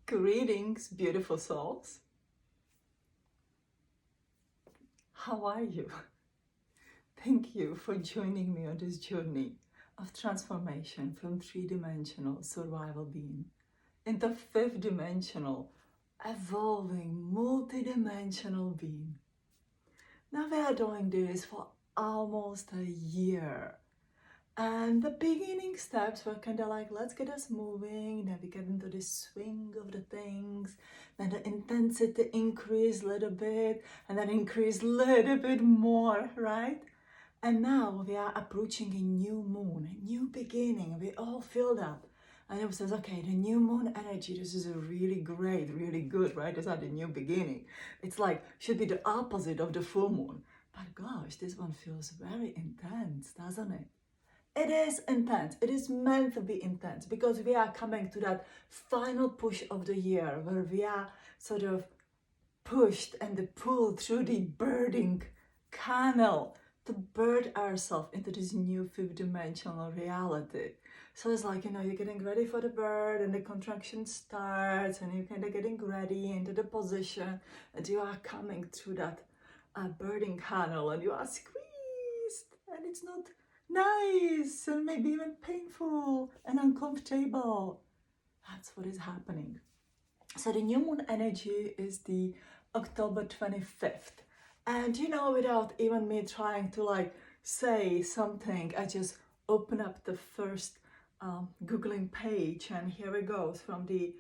Greetings, beautiful souls. How are you? Thank you for joining me on this journey of transformation from three-dimensional survival being into fifth-dimensional, evolving, multi-dimensional being. Now we are doing this for almost a year. And the beginning steps were kind of like, let's get us moving, then we get into the swing of the things, then the intensity increase a little bit, and then increase a little bit more, right? And now we are approaching a new moon, a new beginning. We all feel that. And it says, okay, the new moon energy, this is a really great, really good, right? These are the new beginning. It's like, should be the opposite of the full moon. But gosh, this one feels very intense, doesn't it? It is intense. It is meant to be intense because we are coming to that final push of the year where we are sort of pushed and pulled through the birding canal to bird ourselves into this new fifth dimensional reality. So it's like, you're getting ready for the bird and the contraction starts and you're kind of getting ready into the position and you are coming through that birding canal and you are squeezed and it's not nice and maybe even painful and uncomfortable. That's what is happening. So the new moon energy is the October 25th. And without even me trying to say something, I just open up the first Googling page and here it goes from the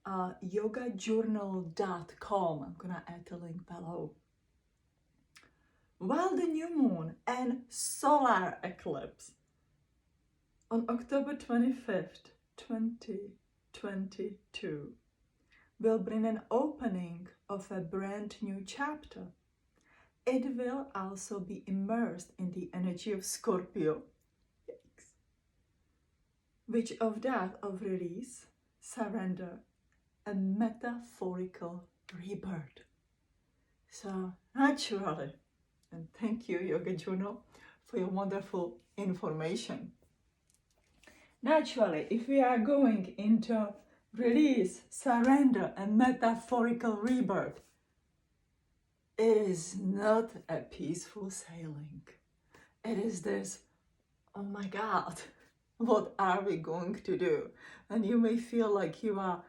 yogajournal.com. I'm gonna add a link below. While the new moon and solar eclipse on October 25th, 2022 will bring an opening of a brand new chapter. It will also be immersed in the energy of Scorpio, which of that of release, surrender, and metaphorical rebirth. So naturally, and thank you, Yoga Journal, for your wonderful information. Naturally, if we are going into release, surrender, and metaphorical rebirth, it is not a peaceful sailing. It is this, oh my God, what are we going to do? And you may feel like you are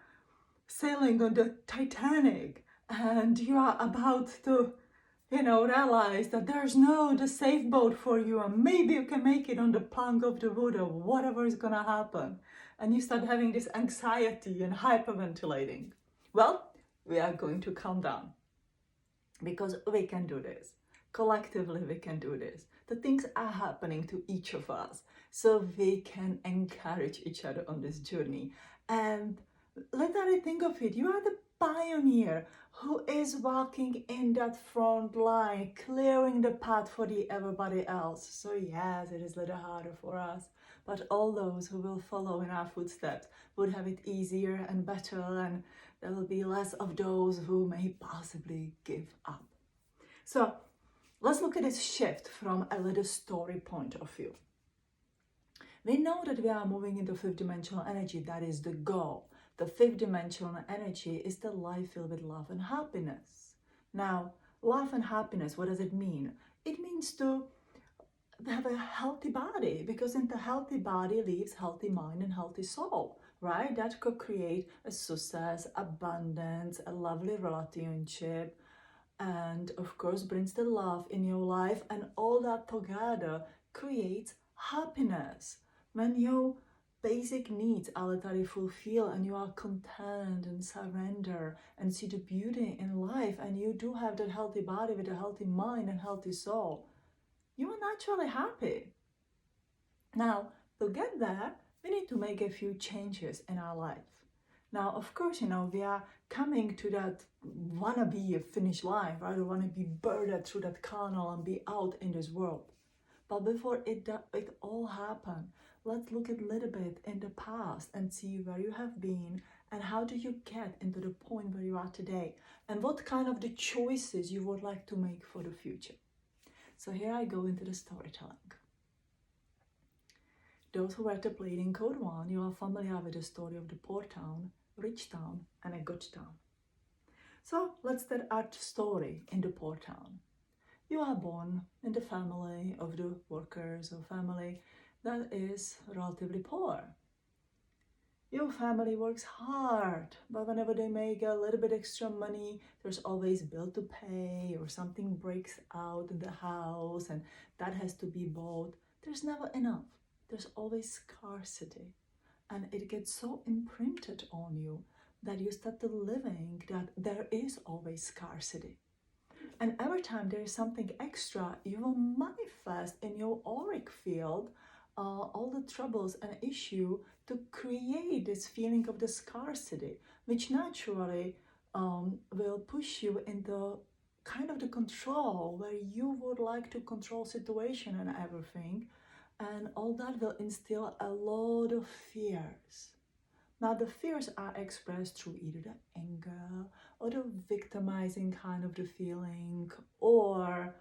sailing on the Titanic and you are about to realize that there's the safe boat for you and maybe you can make it on the plank of the wood or whatever is gonna happen. And you start having this anxiety and hyperventilating. Well, we are going to calm down because we can do this. Collectively, we can do this. The things are happening to each of us, so we can encourage each other on this journey. And literally think of it, you are the pioneer who is walking in that front line, clearing the path for everybody else. So yes, it is a little harder for us, but all those who will follow in our footsteps would have it easier and better, and there will be less of those who may possibly give up. So let's look at this shift from a little story point of view. We know that we are moving into fifth dimensional energy. That is the goal. The fifth dimensional energy is the life filled with love and happiness. Now, love and happiness, what does it mean? It means to have a healthy body, because in the healthy body lives healthy mind and healthy soul, right? That could create a success, abundance, a lovely relationship, and of course brings the love in your life, and all that together creates happiness. When your basic needs are literally fulfilled and you are content and surrender and see the beauty in life, and you do have that healthy body with a healthy mind and healthy soul, you are naturally happy. Now, to get there, we need to make a few changes in our life. Now, of course, we are coming to that wanna be a finish line, right? We wanna be birded through that canal and be out in this world. But before it all happened, let's look a little bit in the past and see where you have been and how do you get into the point where you are today, and what kind of the choices you would like to make for the future. So here I go into the storytelling. Those who were at the Pleiadian Code 1, you are familiar with the story of the poor town rich town and a good town. So let's start our story in the poor town. You are born in the family of the workers, or family that is relatively poor. Your family works hard, but whenever they make a little bit extra money, there's always bill to pay, or something breaks out in the house and that has to be bought. There's never enough. There's always scarcity. And it gets so imprinted on you that you start living that there is always scarcity. And every time there is something extra, you will manifest in your auric field all the troubles and issue to create this feeling of the scarcity, which naturally will push you into kind of the control where you would like to control situation and everything. And all that will instill a lot of fears. Now, the fears are expressed through either the anger or the victimizing kind of the feeling, or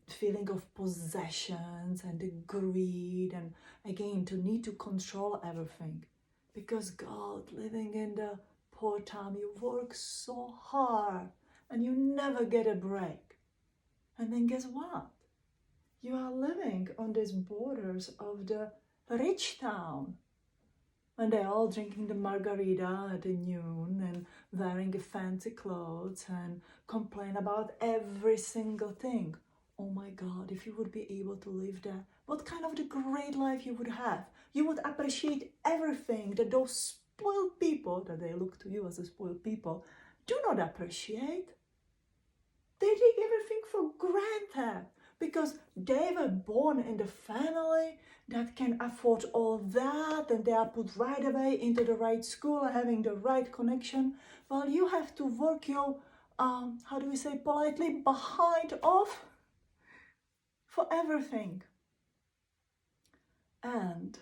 feeling of possessions and the greed, and again, to need to control everything. Because God, living in the poor town, you work so hard and you never get a break. And then guess what? You are living on these borders of the rich town. And they're all drinking the margarita at noon and wearing fancy clothes and complain about every single thing. Oh my God, if you would be able to live there, what kind of the great life you would have. You would appreciate everything that those spoiled people, that they look to you as a spoiled people, do not appreciate. They take everything for granted because they were born in the family that can afford all that, and they are put right away into the right school, having the right connection, while you have to work your, how do we say politely, behind off for everything. And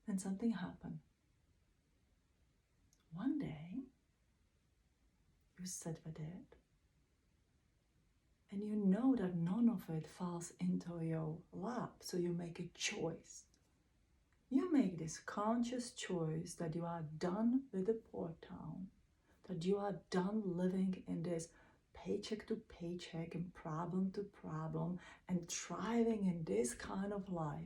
then something happened. One day, you sit with it, and you know that none of it falls into your lap, so you make a choice. You make this conscious choice that you are done with the poor town, that you are done living in this paycheck to paycheck and problem to problem and thriving in this kind of life,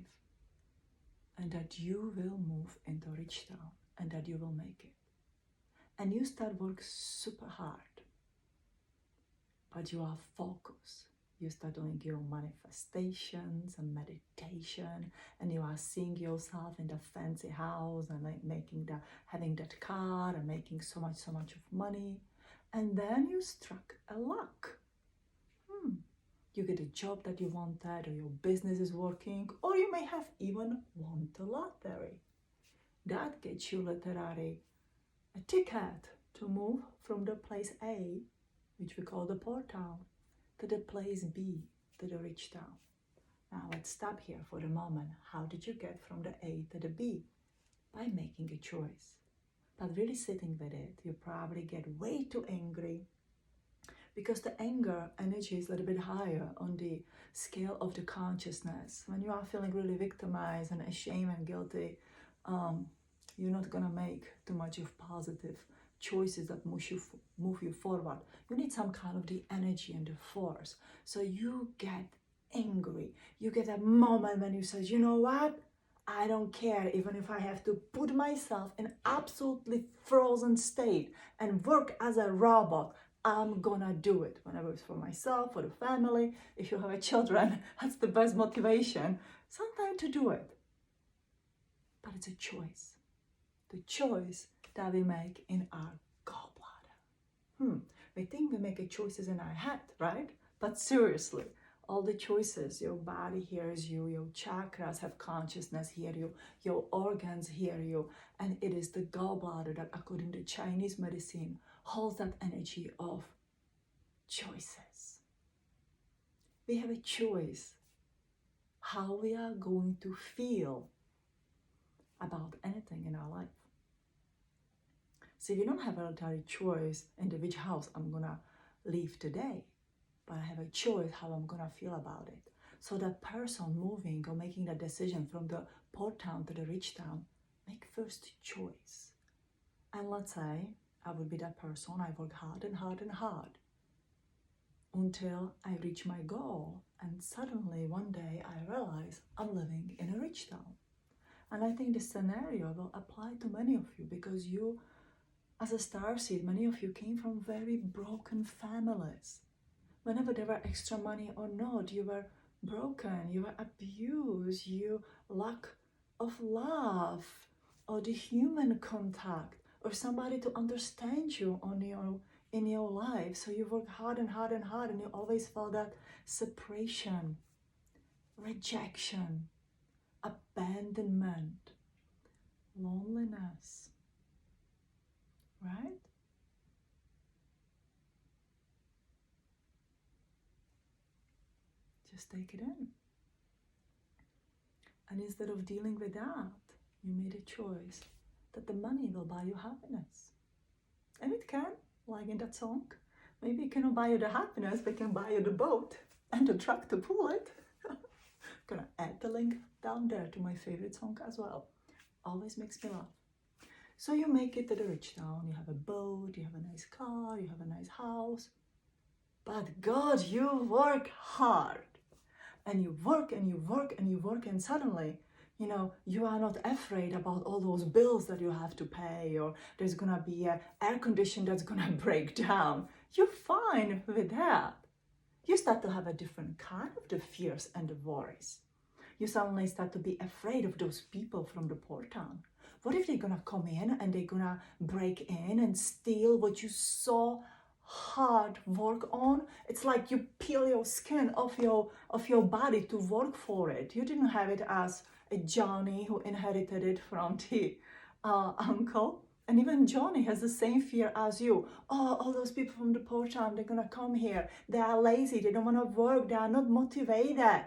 and that you will move into rich town and that you will make it. And you start work super hard. But you are focused. You start doing your manifestations and meditation, and you are seeing yourself in the fancy house and like having that car and making so much of money. And then you struck a luck. You get a job that you wanted, or your business is working, or you may have even won the lottery. That gets you literally a ticket to move from the place A, which we call the poor town, to the place B, to the rich town. Now let's stop here for a moment. How did you get from the A to the B? By making a choice. But really sitting with it, you probably get way too angry, because the anger energy is a little bit higher on the scale of the consciousness. When you are feeling really victimized and ashamed and guilty, you're not gonna make too much of positive choices that move you forward. You need some kind of the energy and the force. So you get angry. You get a moment when you say, you know what? I don't care, even if I have to put myself in absolutely frozen state and work as a robot, I'm gonna do it. Whenever it's for myself, for the family, if you have a children, that's the best motivation. Sometimes to do it. But it's a choice. The choice that we make in our gallbladder. We think we make choices in our head, right? But seriously, all the choices, your body hears you, your chakras have consciousness, hear you, your organs hear you, and it is the gallbladder that, according to Chinese medicine, holds that energy of choices. We have a choice how we are going to feel about anything in our life. So you don't have a hereditary choice into which house I'm gonna live today, but I have a choice how I'm gonna feel about it. So that person moving or making that decision from the poor town to the rich town, make first choice. And let's say I would be that person, I work hard and hard and hard until I reach my goal. And suddenly one day I realize I'm living in a rich town. And I think this scenario will apply to many of you because you, as a starseed, many of you came from very broken families. Whenever there were extra money or not, you were broken, you were abused, you lack of love or the human contact or somebody to understand you in your life. So you work hard and hard and hard and you always felt that separation, rejection, abandonment, loneliness, right? Just take it in. And instead of dealing with that, you made a choice that the money will buy you happiness. And it can, like in that song. Maybe it cannot buy you the happiness, but it can buy you the boat and the truck to pull it. Gonna add the link down there to my favorite song as well. Always makes me laugh. So you make it to the rich town, you have a boat, you have a nice car, you have a nice house. But God, you work hard. And you work and you work and you work, and suddenly, you are not afraid about all those bills that you have to pay, or there's gonna be an air condition that's gonna break down. You're fine with that. You start to have a different kind of the fears and the worries. You suddenly start to be afraid of those people from the poor town. What if they're gonna come in and they're gonna break in and steal what you so hard work on? It's like you peel your skin off your body to work for it. You didn't have it as a Johnny who inherited it from the uncle. And even Johnny has the same fear as you. Oh, all those people from the poor town, they're gonna come here. They are lazy, they don't wanna work, they are not motivated.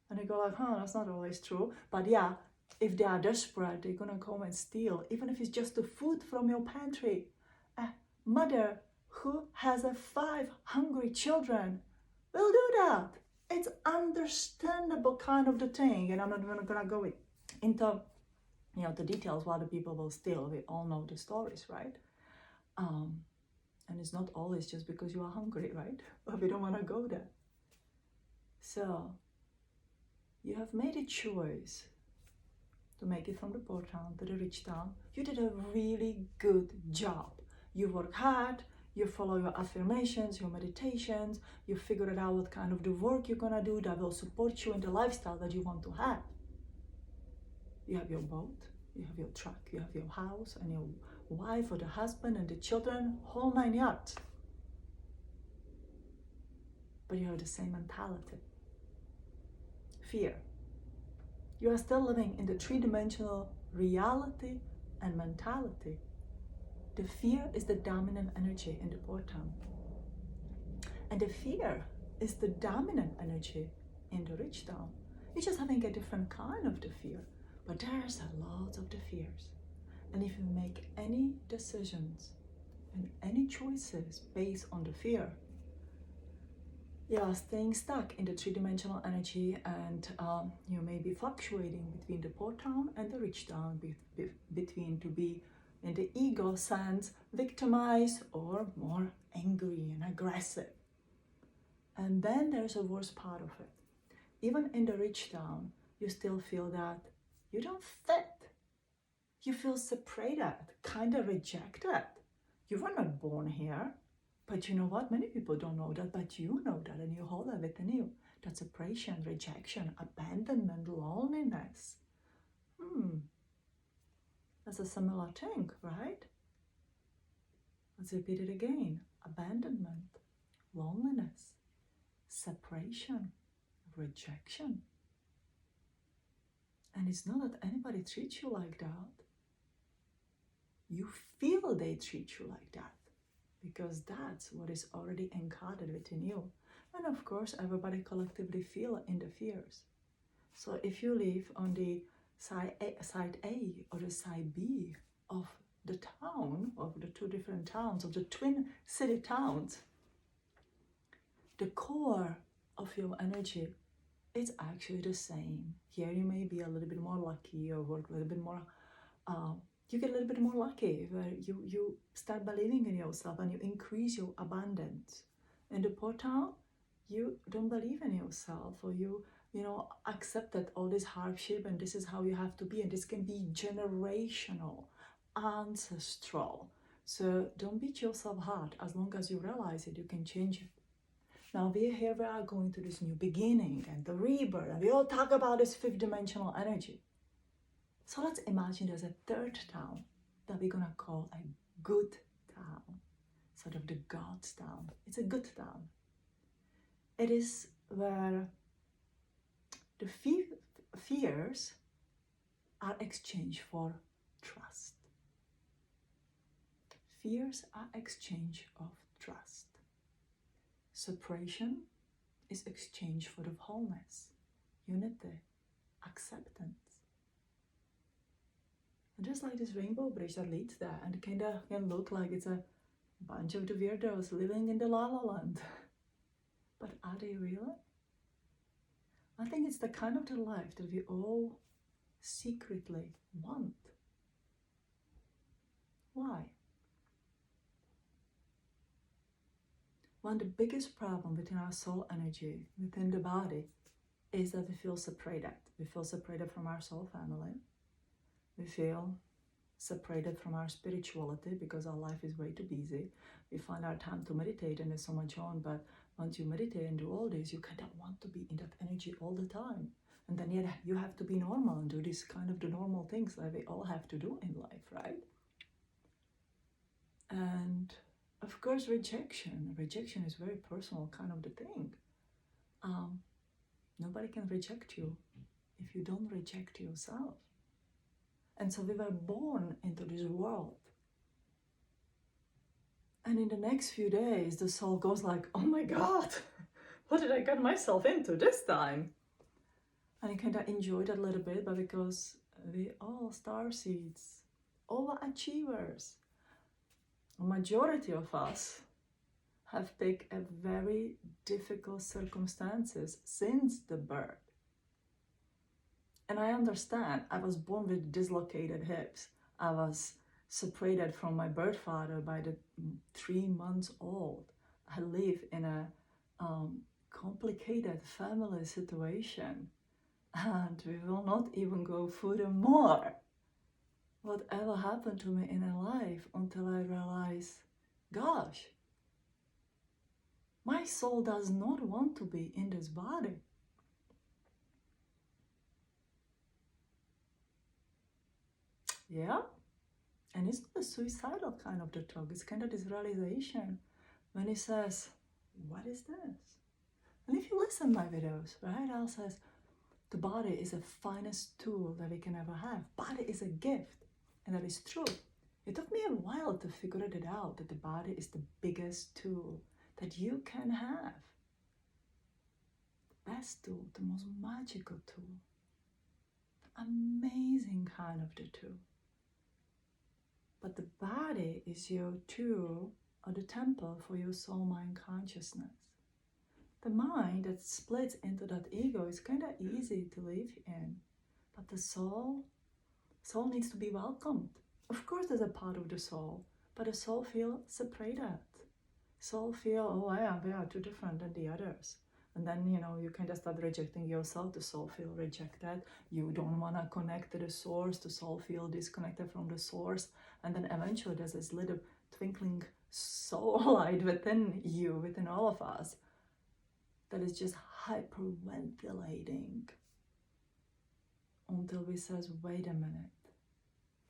And they go like, that's not always true. But yeah, if they are desperate, they're gonna come and steal, even if it's just the food from your pantry. A mother who has 5 hungry children will do that. It's understandable kind of the thing. And I'm not even gonna go into the details why the people will steal. We all know the stories, right? And it's not always just because you are hungry, right? But we don't want to go there. So you have made a choice to make it from the poor town to the rich town. You did a really good job. You work hard, you follow your affirmations, your meditations, you figured out what kind of the work you're gonna do that will support you in the lifestyle that you want to have. You have your boat, you have your truck, you have your house and your wife or the husband and the children, whole 9 yards. But you have the same mentality. Fear. You are still living in the 3-dimensional reality and mentality. The fear is the dominant energy in the poor town. And the fear is the dominant energy in the rich town. You're just having a different kind of the fear. But there's a lot of the fears. And if you make any decisions and any choices based on the fear, you are staying stuck in the 3-dimensional energy, and you may be fluctuating between the poor town and the rich town, between to be in the ego sense, victimized or more angry and aggressive. And then there's a worse part of it. Even in the rich town, you still feel that you don't fit. You feel separated, kind of rejected. You were not born here. But you know what? Many people don't know that, but you know that, and you hold that within you. That separation, rejection, abandonment, loneliness. That's a similar thing, right? Let's repeat it again. Abandonment, loneliness, separation, rejection. And it's not that anybody treats you like that. You feel they treat you like that, because that's what is already encoded within you. And of course, everybody collectively feel in the fears. So if you live on the side A or the side B of the town, of the 2 different towns, of the twin city towns, the core of your energy is actually the same. Here you may be a little bit more lucky or work a little bit more you get a little bit more lucky, where you start believing in yourself and you increase your abundance. In the portal, you don't believe in yourself, or you accepted all this hardship and this is how you have to be, and this can be generational, ancestral. So don't beat yourself hard. As long as you realize it, you can change it. Now we are going to this new beginning and the rebirth, and we all talk about this fifth dimensional energy. So let's imagine there's a third town that we're gonna call a good town, sort of the God's town. It's a good town. It is where the fears are exchanged for trust. Fears are exchange of trust. Separation is exchange for the wholeness, unity, acceptance. And just like this rainbow bridge that leads there, and it kind of can look like it's a bunch of the weirdos living in the La La Land. But are they really? I think it's the kind of the life that we all secretly want. Why? One of the biggest problems within our soul energy, within the body, is that we feel separated. We feel separated from our soul family. We feel separated from our spirituality because our life is way too busy. We find our time to meditate and there's so much on, but once you meditate and do all this, you kind of want to be in that energy all the time. And then yet you have to be normal and do this kind of the normal things that we all have to do in life, right? And of course, rejection is very personal kind of the thing. Nobody can reject you if you don't reject yourself. And so we were born into this world. And in the next few days, the soul goes like, oh my God, what did I get myself into this time? And I kind of enjoyed it a little bit, but because we all starseeds, overachievers, a majority of us have picked a very difficult circumstances since the birth. And I understand, I was born with dislocated hips. I was separated from my birth father by the 3 months old. I live in a complicated family situation. And we will not even go furthermore. Whatever happened to me in a life until I realized, gosh, my soul does not want to be in this body. Yeah, and it's not a suicidal kind of the talk. It's kind of this realization when he says, what is this? And if you listen to my videos, right, Al says, the body is the finest tool that we can ever have. Body is a gift, and that is true. It took me a while to figure it out, that the body is the biggest tool that you can have. The best tool, the most magical tool. Amazing kind of the tool. But the body is your tool or the temple for your soul, mind, consciousness. The mind that splits into that ego is kind of easy to live in. But the soul needs to be welcomed. Of course there's a part of the soul, but the soul feels separated. Soul feel, oh yeah, we are too different than the others. And then, you kind of start rejecting yourself. The soul feel rejected. You don't want to connect to the source. The soul feel disconnected from the source. And then eventually there's this little twinkling soul light within you, within all of us, that is just hyperventilating until we says, wait a minute.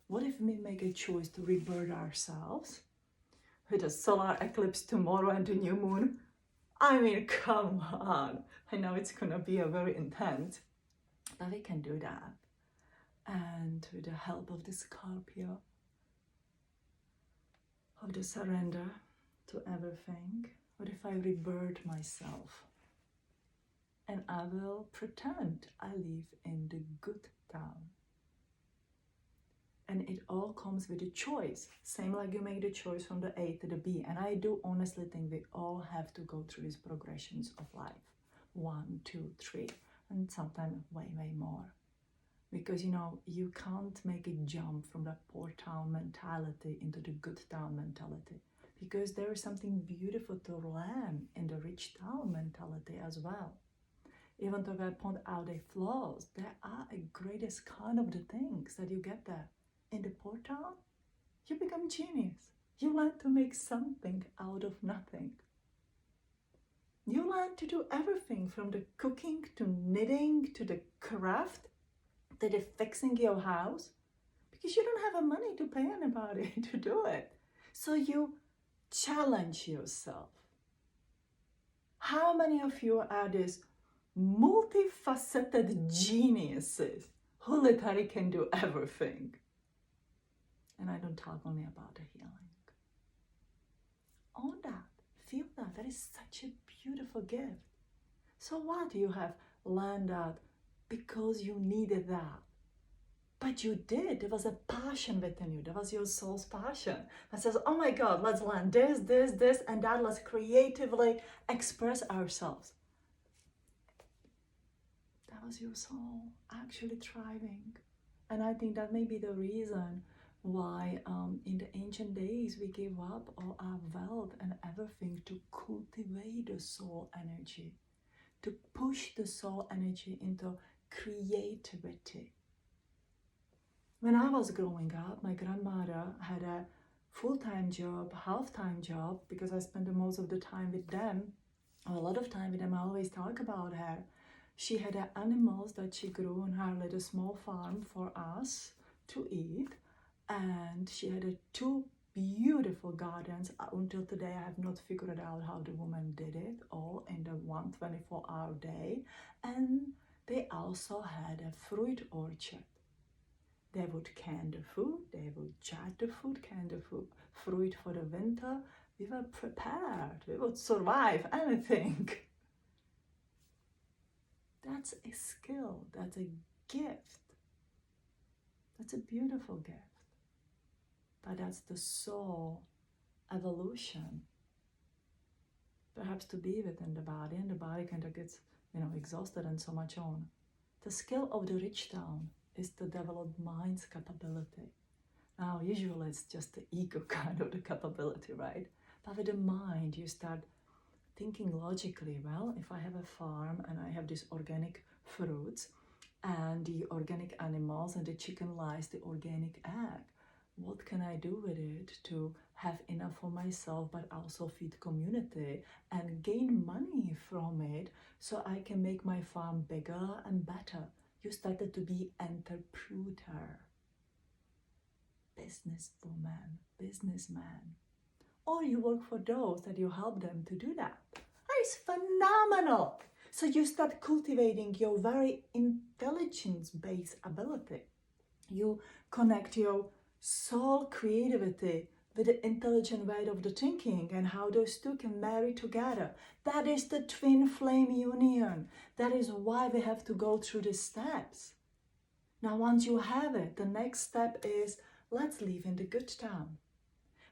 What if we make a choice to rebirth ourselves with a solar eclipse tomorrow and the new moon? I mean, come on. I know it's gonna be a very intense, but we can do that. And with the help of the Scorpio, of the surrender to everything, what if I rebirth myself? And I will pretend I live in the good town. And it all comes with a choice. Same like you make the choice from the A to the B. And I do honestly think we all have to go through these progressions of life. 1, 2, 3, and sometimes way, way more. Because, you know, you can't make a jump from the poor town mentality into the good town mentality. Because there is something beautiful to learn in the rich town mentality as well. Even though I point out the flaws, there are a greatest kind of the things that you get there. In the poor town, you become genius. You learn to make something out of nothing. You learn to do everything from the cooking to knitting to the craft to the fixing your house, because you don't have the money to pay anybody to do it. So you challenge yourself. How many of you are these multifaceted geniuses who literally can do everything? And I don't talk only about the healing. Own that. Feel that. That is such a beautiful gift. So what? You have learned that because you needed that. But you did. There was a passion within you. That was your soul's passion that says, oh my God, let's learn this, and that. Let's creatively express ourselves. That was your soul actually thriving. And I think that may be the reason why in the ancient days we gave up all our wealth and everything to cultivate the soul energy, to push the soul energy into creativity. When I was growing up, my grandmother had a full-time job, half-time job, because I spent the most of the time with them, or a lot of time with them. I always talk about her. She had animals that she grew on her little small farm for us to eat, and she had 2 beautiful gardens. Until today, I have not figured out how the woman did it, all in the 24-hour day. And they also had a fruit orchard. They would can the food, they would jar the food, can the food, fruit for the winter. We were prepared, we would survive anything. That's a skill, that's a gift. That's a beautiful gift. But that's the soul evolution. Perhaps to be within the body, and the body kind of gets, exhausted and so much on. The skill of the rich town is to develop mind's capability. Now, usually it's just the ego kind of the capability, right? But with the mind, you start thinking logically, well, if I have a farm and I have these organic fruits and the organic animals and the chicken lays the organic egg, what can I do with it to have enough for myself but also feed community and gain money from it so I can make my farm bigger and better? You started to be entrepreneur, businesswoman, businessman. Or you work for those that you help them to do that. That is phenomenal. So you start cultivating your very intelligence-based ability. You connect your soul creativity with the intelligent way of the thinking and how those two can marry together. That is the twin flame union. That is why we have to go through the steps. Now, once you have it, the next step is, let's live in the good town.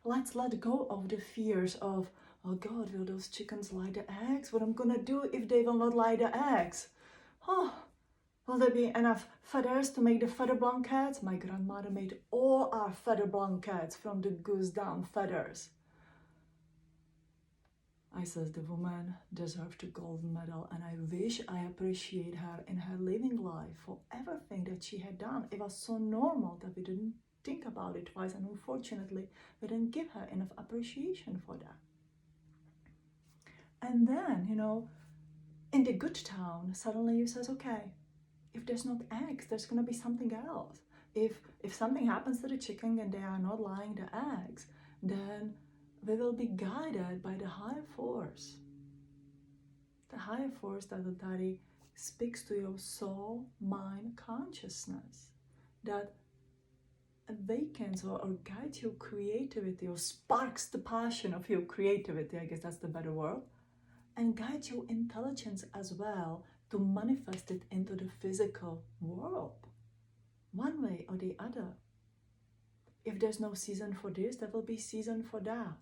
Let's let go of the fears of, oh God, will those chickens lay the eggs? What am I gonna do if they will not lay the eggs? Oh, will there be enough feathers to make the feather blankets? My grandmother made all our feather blankets from the goose down feathers. I says the woman deserved a gold medal, and I wish I appreciate her in her living life for everything that she had done. It was so normal that we didn't think about it twice, and unfortunately we didn't give her enough appreciation for that. And then, in the good town, suddenly you says, okay, if there's not eggs, there's going to be something else. If something happens to the chicken and they are not laying the eggs, then we will be guided by the higher force. The higher force that speaks to your soul, mind, consciousness, that awakens or guides your creativity or sparks the passion of your creativity, I guess that's the better word, and guides your intelligence as well to manifest it into the physical world, one way or the other. If there's no season for this, there will be season for that.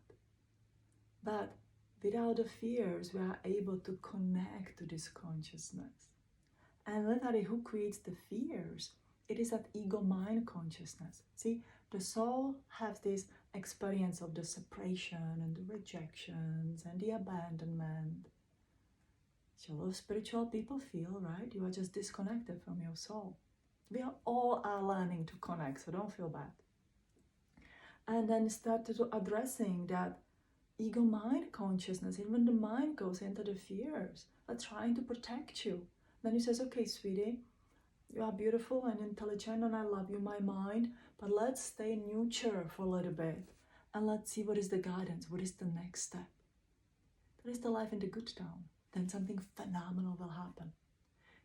But without the fears, we are able to connect to this consciousness. And literally, who creates the fears It is that ego-mind consciousness. See, the soul has this experience of the separation and the rejections and the abandonment. A lot of spiritual people feel, right? You are just disconnected from your soul. We are all learning to connect, so don't feel bad. And then started addressing that ego-mind consciousness. Even the mind goes into the fears are trying to protect you. Then he says, okay, sweetie, you are beautiful and intelligent and I love you, my mind, but let's stay neutral for a little bit and let's see what is the guidance, what is the next step. That is the life in the good town. Then something phenomenal will happen.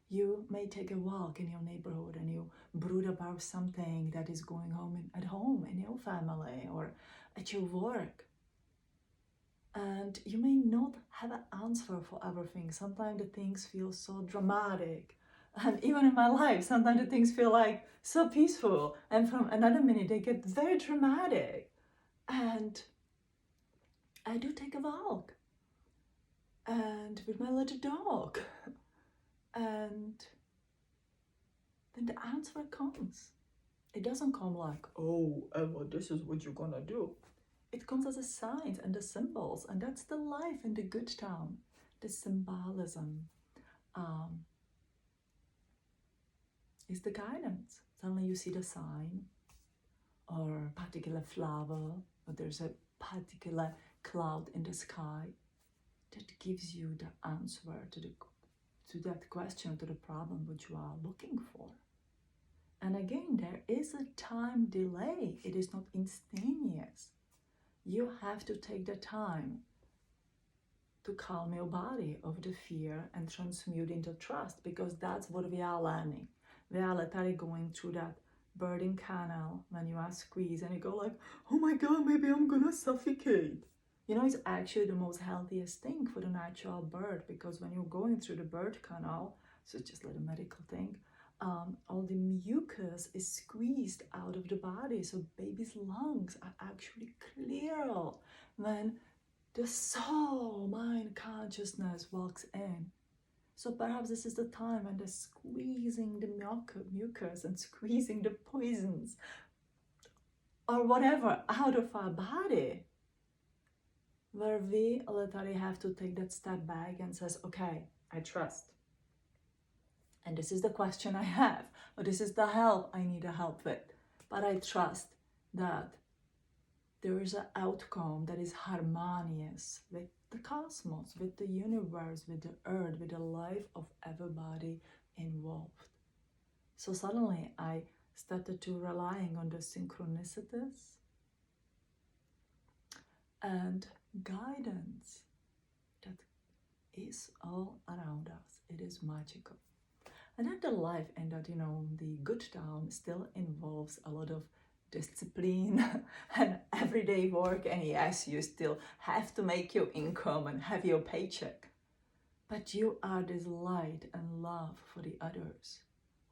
You may take a walk in your neighborhood and you brood about something that is going on at home, in your family or at your work. And you may not have an answer for everything. Sometimes the things feel so dramatic. And even in my life, sometimes the things feel like so peaceful. And from another minute, they get very dramatic. And I do take a walk. And with my little dog. And then the answer comes. It doesn't come like, oh, Emma, this is what you're gonna do. It comes as a sign and the symbols, and that's the life in the good town. The symbolism is the guidance. Suddenly you see the sign, or a particular flower, or there's a particular cloud in the sky that gives you the answer to that question, to the problem which you are looking for. And again, there is a time delay. It is not instantaneous. You have to take the time to calm your body of the fear and transmute into trust, because that's what we are learning. We are literally going through that birthing canal when you are squeezed and you go like, oh my God, maybe I'm gonna suffocate. You know, it's actually the most healthiest thing for the natural birth, because when you're going through the birth canal, so it's just like a medical thing, all the mucus is squeezed out of the body, so baby's lungs are actually clear when the soul, mind, consciousness walks in. So perhaps this is the time when they're squeezing the mucus and squeezing the poisons or whatever out of our body, where we literally have to take that step back and says, okay, I trust. And this is the question I have, or this is the help I need help with. But I trust that there is an outcome that is harmonious with the cosmos, with the universe, with the earth, with the life of everybody involved. So suddenly I started to relying on the synchronicities and guidance that is all around us. It is magical. And then the life and that, you know, the good town still involves a lot of discipline and everyday work. And yes, you still have to make your income and have your paycheck. But you are this light and love for the others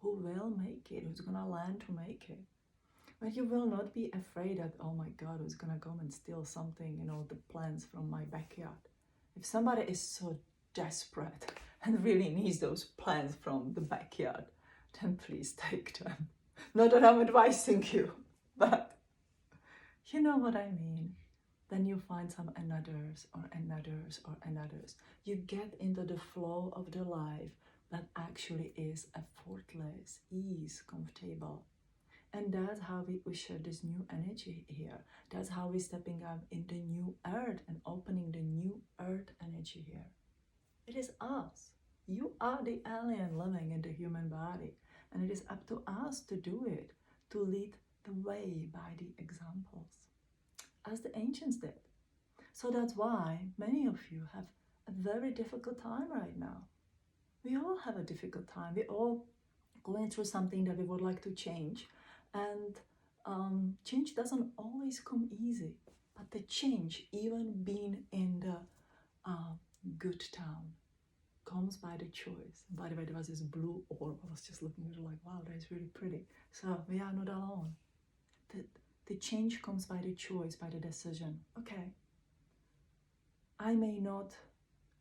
who will make it, who's gonna learn to make it. But you will not be afraid that, oh my God, who's gonna come and steal something, you know, the plants from my backyard. If somebody is so desperate and really needs those plants from the backyard, then please take them. Not that I'm advising you, but you know what I mean. Then you find some another's or another's or another's. You get into the flow of the life that actually is effortless, ease, comfortable. And that's how we usher this new energy here. That's how we're stepping up in the new earth and opening the new earth energy here. It is us. You are the alien living in the human body. And it is up to us to do it, to lead the way by the examples, as the ancients did. So that's why many of you have a very difficult time right now. We all have a difficult time. We're all going through something that we would like to change. And change doesn't always come easy. But the change, even being in the good town, comes by the choice. By the way, there was this blue orb. I was just looking at it like, wow, that is really pretty. So we are not alone. The change comes by the choice, by the decision. Okay, I may not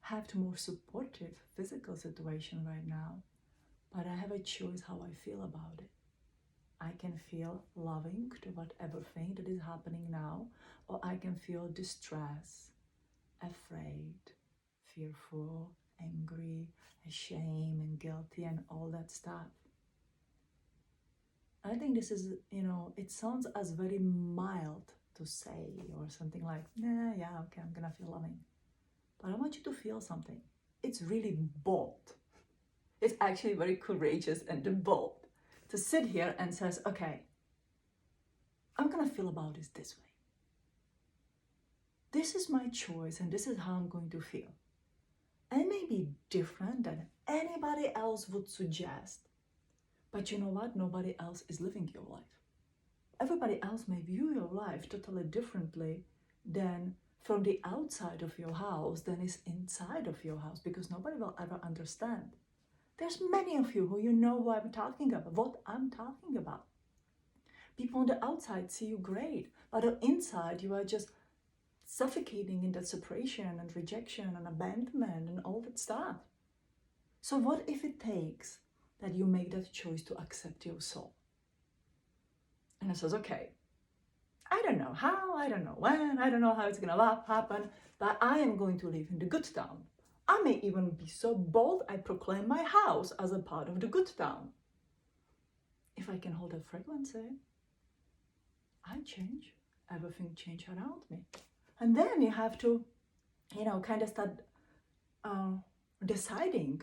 have the more supportive physical situation right now, but I have a choice how I feel about it. I can feel loving to whatever thing that is happening now, or I can feel distress, afraid, fearful, angry, ashamed and guilty and all that stuff. I think this is, it sounds as very mild to say or something like, nah, yeah, okay, I'm gonna feel loving. But I want you to feel something. It's really bold. It's actually very courageous and bold to sit here and says, okay, I'm gonna feel about this way. This is my choice and this is how I'm going to feel. And it may be different than anybody else would suggest. But you know what? Nobody else is living your life. Everybody else may view your life totally differently than from the outside of your house than is inside of your house, because nobody will ever understand. There's many of you who know who I'm talking about, what I'm talking about. People on the outside see you great, but on the inside you are just suffocating in that separation and rejection and abandonment and all that stuff. So what if it takes that you make that choice to accept your soul? And it says, okay, I don't know how, I don't know when, I don't know how it's gonna happen, but I am going to live in the good town. I may even be so bold, I proclaim my house as a part of the good town. If I can hold that frequency, I change, everything change around me. And then you have to, kind of start deciding,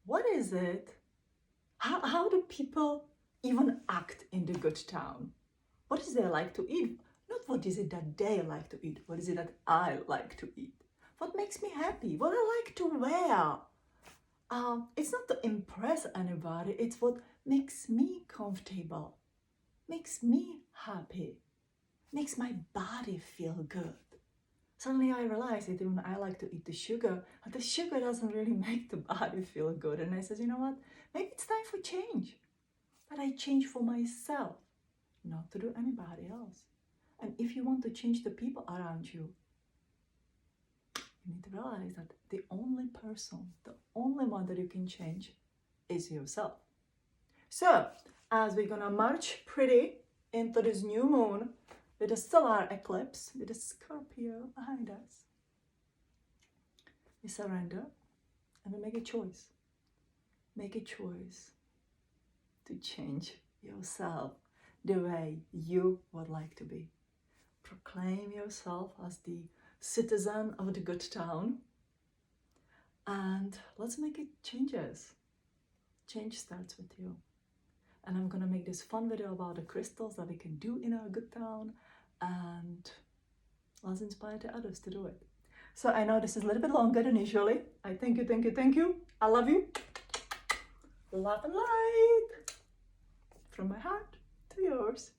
what is it? How do people even act in the good town? What is it they like to eat? Not what is it that they like to eat. What is it that I like to eat? What makes me happy? What I like to wear? It's not to impress anybody. It's what makes me comfortable, makes me happy, makes my body feel good. Suddenly I realized that even I like to eat the sugar, but the sugar doesn't really make the body feel good. And I said, you know what? Maybe it's time for change. But I change for myself, not to do anybody else. And if you want to change the people around you, you need to realize that the only person, the only one that you can change is yourself. So, as we're gonna march pretty into this new moon with a solar eclipse, with a Scorpio behind us, we surrender and we make a choice. Make a choice to change yourself the way you would like to be. Proclaim yourself as the citizen of the good town, and let's make it changes. Change starts with you. And I'm gonna make this fun video about the crystals that we can do in our good town, and let's inspire the others to do it. So I know this is a little bit longer than usually. I thank you. I love you. Love and light from my heart to yours.